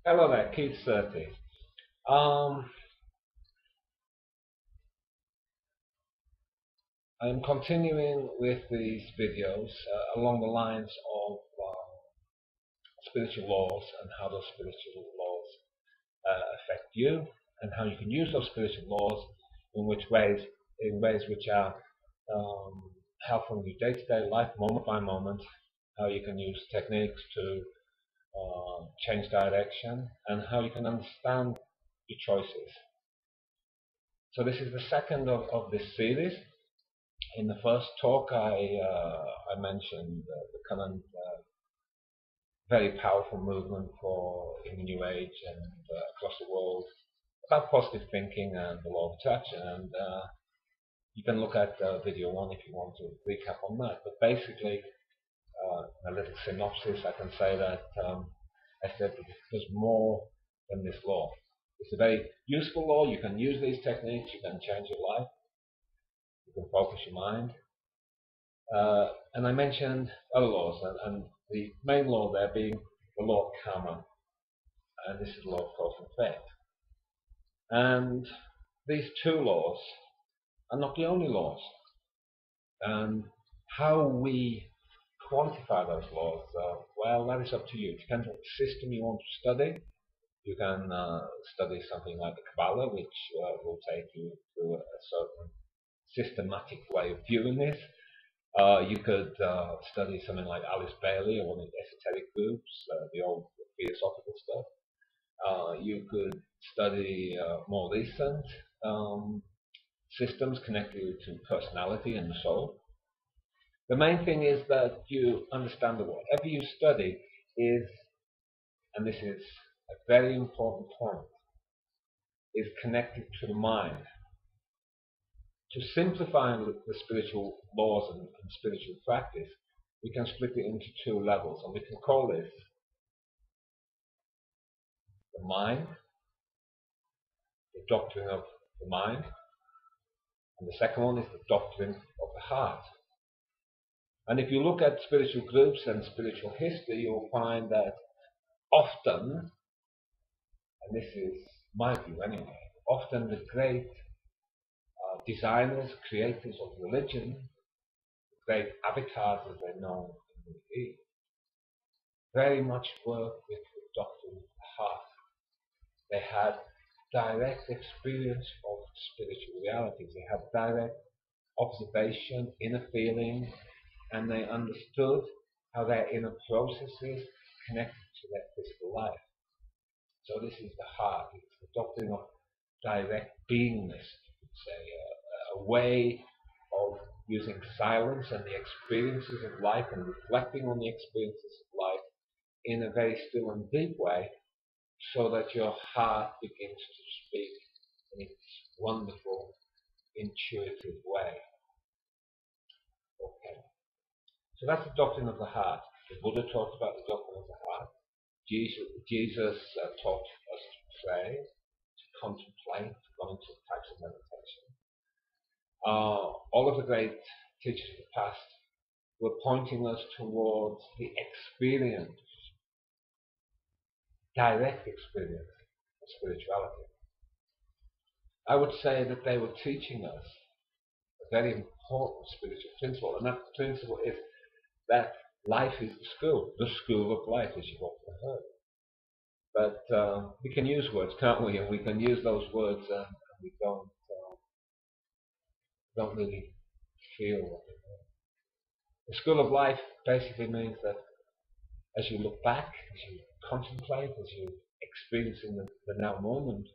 Hello there, Keith Surtees. Um, I'm continuing with these videos along the lines of spiritual laws and how those spiritual laws affect you, and how you can use those spiritual laws in ways which are um, helpful in your day-to-day life, moment by moment. How you can use techniques to change direction, and how you can understand your choices. So this is the second of this series. In the first talk, I mentioned the current very powerful movement for in the New Age and across the world about positive thinking and the law of attraction. And you can look at video one if you want to recap on that. But basically, a little synopsis, I can say that I said there's more than this law. It's a very useful law. You can use these techniques. You can change your life. You can focus your mind. And I mentioned other laws, and the main law there being the law of karma, and this is the law of cause and effect. And these two laws are not the only laws, and how we quantify those laws, well, that is up to you. It depends on the system you want to study. You can study something like the Kabbalah, which will take you through a certain systematic way of viewing this. You could study something like Alice Bailey or one of the esoteric groups, the old philosophical stuff. You could study more recent systems connected to personality and the soul. The main thing is that you understand that whatever you study is, and this is a very important point, is connected to the mind. To simplify the spiritual laws and spiritual practice, we can split it into two levels, and we can call this the mind, the doctrine of the mind, and the second one is the doctrine of the heart. And if you look at spiritual groups and spiritual history, you'll find that often, and this is my view anyway, often the great designers, creators of religion, the great avatars as they're known in the East, very much work with the doctrine of the heart. They had direct experience of spiritual realities. They had direct observation, inner feeling, and they understood how their inner processes connected to their physical life. So this is the heart. It's the doctrine of direct beingness, you could say, a way of using silence and the experiences of life and reflecting on the experiences of life in a very still and deep way, so that your heart begins to speak in its wonderful, intuitive way. Okay. So that's the doctrine of the heart. The Buddha talked about the doctrine of the heart. Jesus taught us to pray, to contemplate, to go into types of meditation. All of the great teachers of the past were pointing us towards the experience, direct experience of spirituality. I would say that they were teaching us a very important spiritual principle, and that principle is that life is the school of life, as you've often heard. But we can use words, can't we? And we can use those words, and we don't really feel what they mean. The school of life basically means that as you look back, as you contemplate, as you experience in the now moment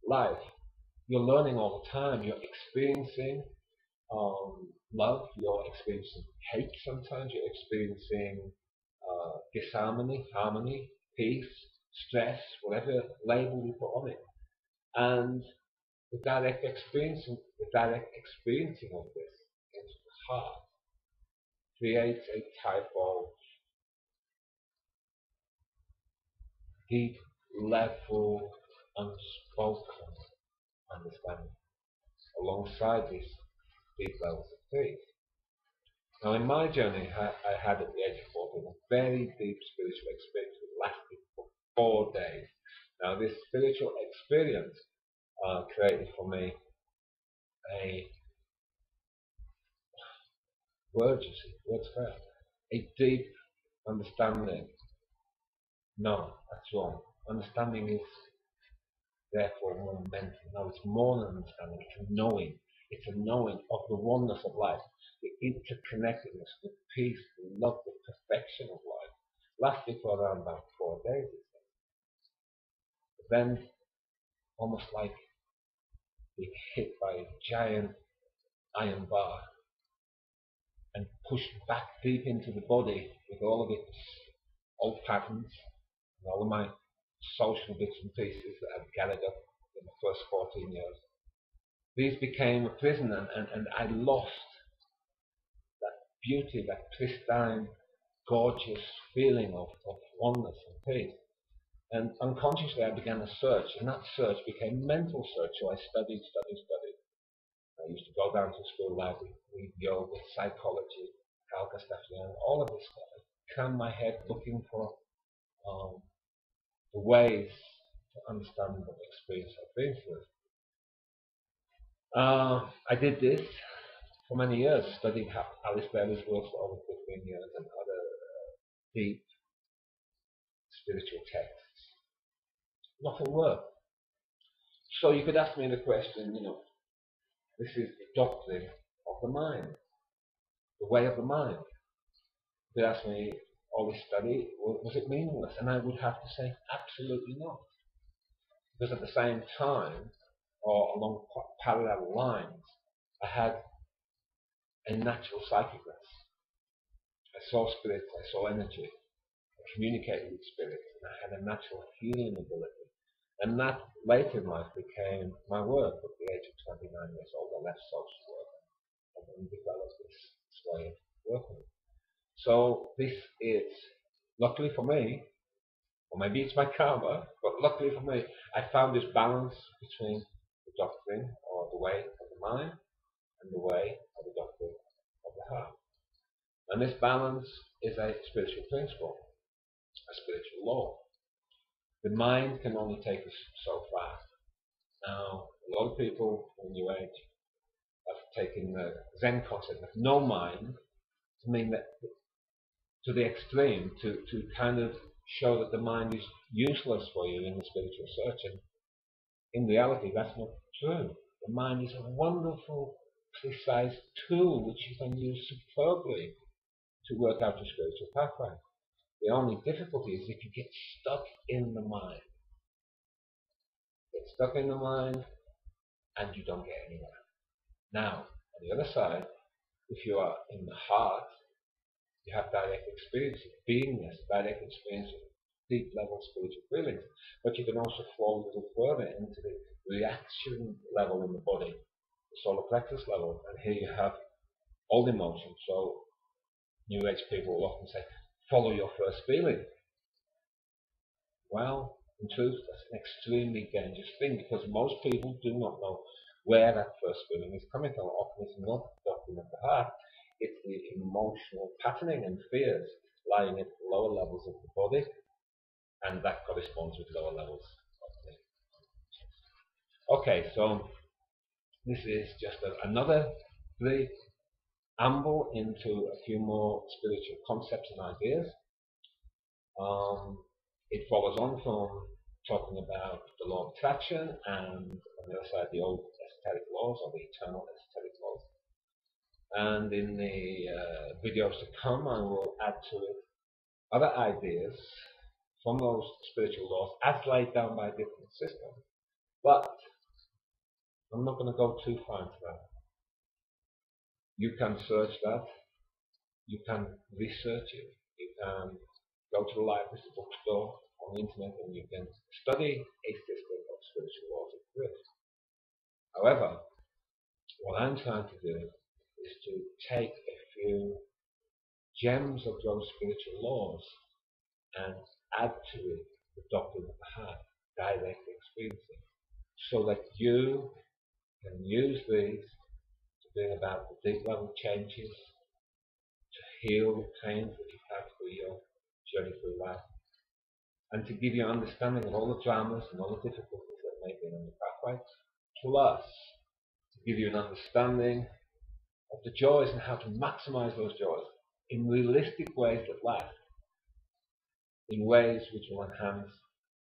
life, you're learning all the time. You're experiencing love, you're experiencing hate sometimes, you're experiencing disharmony, harmony, peace, stress, whatever label you put on it. And the direct experiencing of this into the heart creates a type of deep level unspoken understanding alongside these deep levels of faith. Now, in my journey, I had at the age of 14 a very deep spiritual experience that lasted for 4 days. Now, this spiritual experience created for me a words first, a deep understanding. No, that's wrong. Understanding is therefore more mental. No, it's more than understanding. It's a knowing. It's a knowing of the oneness of life, the interconnectedness, the peace, the love, the perfection of life. Lasted for around about 4 days. But then, almost like being hit by a giant iron bar and pushed back deep into the body with all of its old patterns and all of my social bits and pieces that I've gathered up in the first 14 years. These became a prison, and I lost that beauty, that pristine, gorgeous feeling of oneness and peace. And unconsciously I began a search, and that search became a mental search. So I studied. I used to go down to the school library, read yoga, psychology, Kalka Stefan, all of this stuff. I crammed my head looking for the ways to understand the experience I've been through. I did this for many years, studying Alice Bailey's works for over 15 years and other deep spiritual texts. Nothing worked. So you could ask me the question, this is the doctrine of the mind, the way of the mind. You could ask me, all this study, was it meaningless? And I would have to say, absolutely not. Because at the same time, or along parallel lines, I had a natural psychicness. I saw spirits, I saw energy, I communicated with spirits, and I had a natural healing ability. And that later in life became my work. At the age of 29 years old, I left social work and then developed this way of working. So this is, luckily for me, or maybe it's my karma, but luckily for me, I found this balance between the doctrine or the way of the mind and the way of the doctrine of the heart. And this balance is a spiritual principle, a spiritual law. The mind can only take us so far. Now, a lot of people in New Age have taken the Zen concept of no mind to mean that to the extreme, to kind of show that the mind is useless for you in the spiritual search. And in reality, that's not true. The mind is a wonderful, precise tool which you can use superbly to work out your spiritual pathway. The only difficulty is if you get stuck in the mind. Get stuck in the mind and you don't get anywhere. Now, on the other side, if you are in the heart, you have direct experience of beingness, direct experience of deep level spiritual feelings. But you can also fall a little further into the reaction level in the body, the solar plexus level, and here you have all emotions. So New Age people will often say, follow your first feeling. Well, in truth, that's an extremely dangerous thing because most people do not know where that first feeling is coming from. Often it's not the doctrine of the heart, it's the emotional patterning and fears lying at the lower levels of the body, and that corresponds with lower levels of the. Okay, so this is just another brief amble into a few more spiritual concepts and ideas. It follows on from talking about the law of attraction and on the other side the old esoteric laws or the eternal esoteric laws. And in the videos to come I will add to it other ideas from those spiritual laws as laid down by different systems. But I'm not going to go too far into that. You can search that, you can research it, you can go to the library, the bookstore, on the internet, and you can study a system of spiritual laws that exist. However, what I'm trying to do is to take a few gems of those spiritual laws and add to it the doctrine of the heart, direct experiencing, so that you can use these to bring about the deep level changes, to heal the pains that you've had through your journey through life, and to give you an understanding of all the dramas and all the difficulties that may be on the pathway, plus to give you an understanding of the joys and how to maximize those joys in realistic ways that last, in ways which will enhance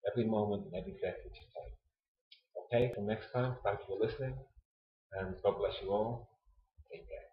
every moment and every step which you take. Okay, till next time, thank you for listening, and God bless you all. Take care.